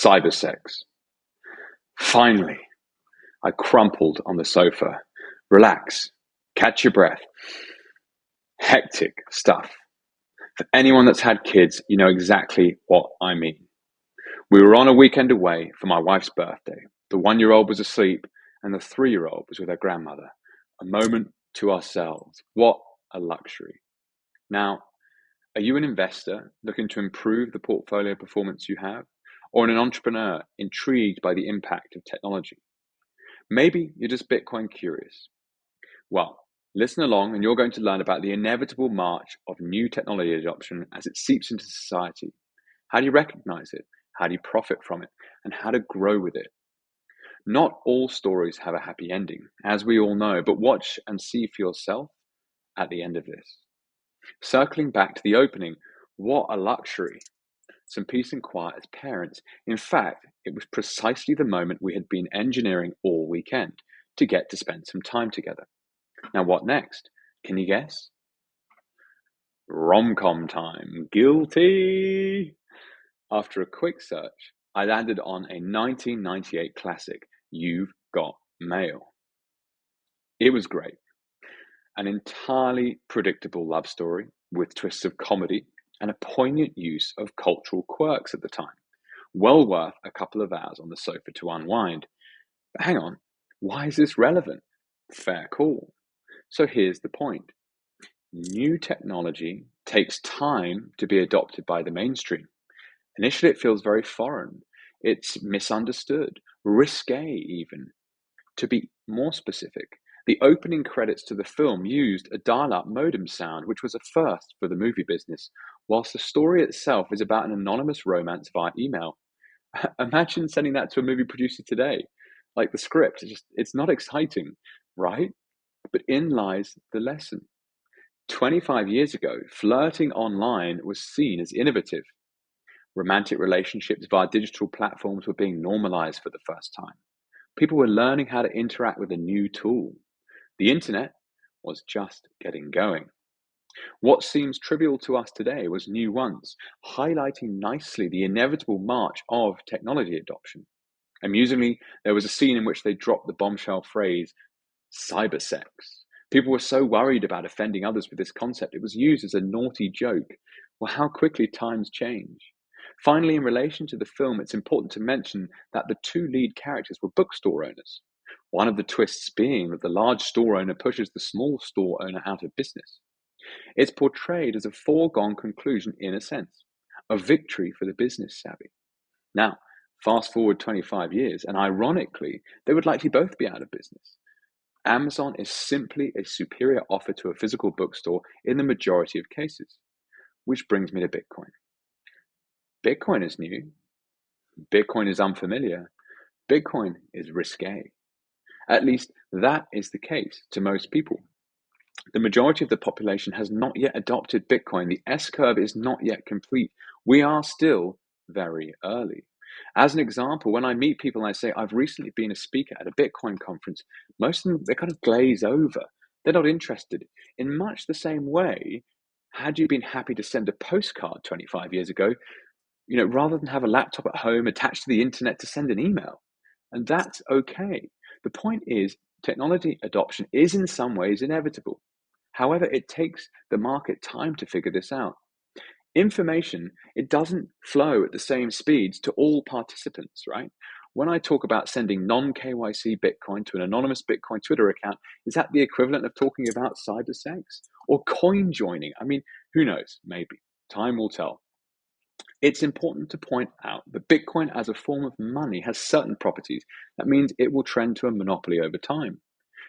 Cybersex. Finally, I crumpled on the sofa. Relax. Catch your breath. Hectic stuff. For anyone that's had kids, you know exactly what I mean. We were on a weekend away for my wife's birthday. The 1-year-old was asleep, and the 3-year-old was with her grandmother. A moment to ourselves. What a luxury. Now, are you an investor looking to improve the portfolio performance you have, or an entrepreneur intrigued by the impact of technology? Maybe you're just Bitcoin curious. Well, listen along and you're going to learn about the inevitable march of new technology adoption as it seeps into society. How do you recognize it? How do you profit from it? And how to grow with it? Not all stories have a happy ending, as we all know, but watch and see for yourself at the end of this. Circling back to the opening, what a luxury. Some peace and quiet as parents. In fact, it was precisely the moment we had been engineering all weekend to get to spend some time together. Now, what next? Can you guess? Rom-com time. Guilty. After a quick search, I landed on a 1998 classic, You've Got Mail. It was great. An entirely predictable love story with twists of comedy and a poignant use of cultural quirks at the time. Well worth a couple of hours on the sofa to unwind. But hang on, why is this relevant? Fair call. So here's the point. New technology takes time to be adopted by the mainstream. Initially, it feels very foreign. It's misunderstood, risque even. To be more specific, the opening credits to the film used a dial-up modem sound, which was a first for the movie business, whilst the story itself is about an anonymous romance via email. Imagine sending that to a movie producer today. Like the script, it's not exciting, right? But in lies the lesson. 25 years ago, flirting online was seen as innovative. Romantic relationships via digital platforms were being normalized for the first time. People were learning how to interact with a new tool. The internet was just getting going. What seems trivial to us today was new once, highlighting nicely the inevitable march of technology adoption. Amusingly, there was a scene in which they dropped the bombshell phrase, cybersex. People were so worried about offending others with this concept, it was used as a naughty joke. Well, how quickly times change. Finally, in relation to the film, it's important to mention that the two lead characters were bookstore owners. One of the twists being that the large store owner pushes the small store owner out of business. It's portrayed as a foregone conclusion in a sense, a victory for the business savvy. Now, fast forward 25 years, and ironically, they would likely both be out of business. Amazon is simply a superior offer to a physical bookstore in the majority of cases. Which brings me to Bitcoin. Bitcoin is new. Bitcoin is unfamiliar. Bitcoin is risque. At least that is the case to most people. The majority of the population has not yet adopted Bitcoin. The S-curve is not yet complete. We are still very early. As an example, when I meet people and I say, I've recently been a speaker at a Bitcoin conference, most of them, they kind of glaze over. They're not interested. In much the same way, had you been happy to send a postcard 25 years ago, rather than have a laptop at home attached to the internet to send an email? And that's okay. The point is, technology adoption is in some ways inevitable. However, it takes the market time to figure this out. Information, it doesn't flow at the same speeds to all participants, right? When I talk about sending non-KYC Bitcoin to an anonymous Bitcoin Twitter account, is that the equivalent of talking about cybersex or coin joining? I mean, who knows? Maybe. Time will tell. It's important to point out that Bitcoin as a form of money has certain properties. That means it will trend to a monopoly over time.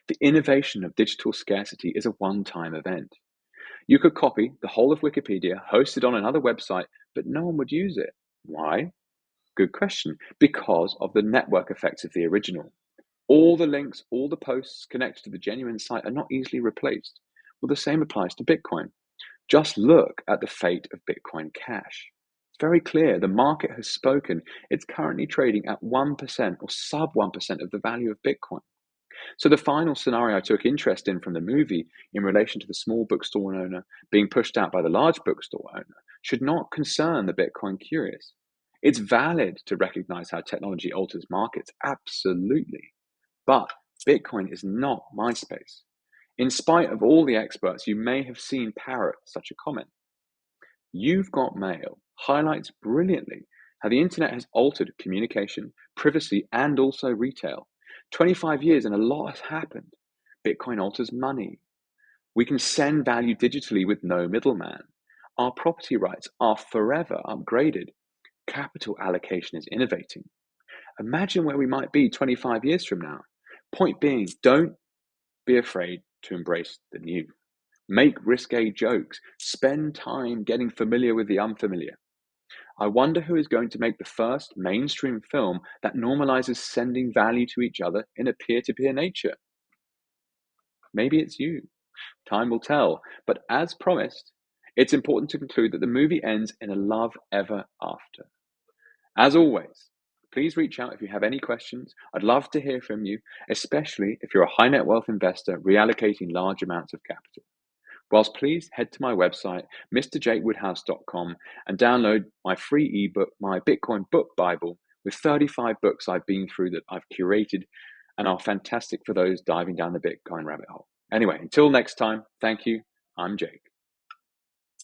The innovation of digital scarcity is a one-time event. You could copy the whole of Wikipedia, host it on another website, but no one would use it. Why? Good question. Because of the network effects of the original. All the links, all the posts connected to the genuine site are not easily replaced. Well, the same applies to Bitcoin. Just look at the fate of Bitcoin Cash. It's very clear. The market has spoken. It's currently trading at 1% or sub 1% of the value of Bitcoin. So the final scenario I took interest in from the movie in relation to the small bookstore owner being pushed out by the large bookstore owner should not concern the Bitcoin curious. It's valid to recognize how technology alters markets, absolutely. But Bitcoin is not MySpace. In spite of all the experts you may have seen parrot such a comment, You've Got Mail highlights brilliantly how the internet has altered communication, privacy, and also retail. 25 years and a lot has happened. Bitcoin alters money. We can send value digitally with no middleman. Our property rights are forever upgraded. Capital allocation is innovating. Imagine where we might be 25 years from now. Point being, don't be afraid to embrace the new. Make risque jokes. Spend time getting familiar with the unfamiliar. I wonder who is going to make the first mainstream film that normalizes sending value to each other in a peer to peer nature. Maybe it's you. Time will tell. But as promised, it's important to conclude that the movie ends in a love ever after. As always, please reach out if you have any questions. I'd love to hear from you, especially if you're a high net wealth investor reallocating large amounts of capital. Whilst please head to my website, mrjakewoodhouse.com, and download my free ebook, my Bitcoin Book Bible, with 35 books I've been through that I've curated and are fantastic for those diving down the Bitcoin rabbit hole. Anyway, until next time, thank you. I'm Jake.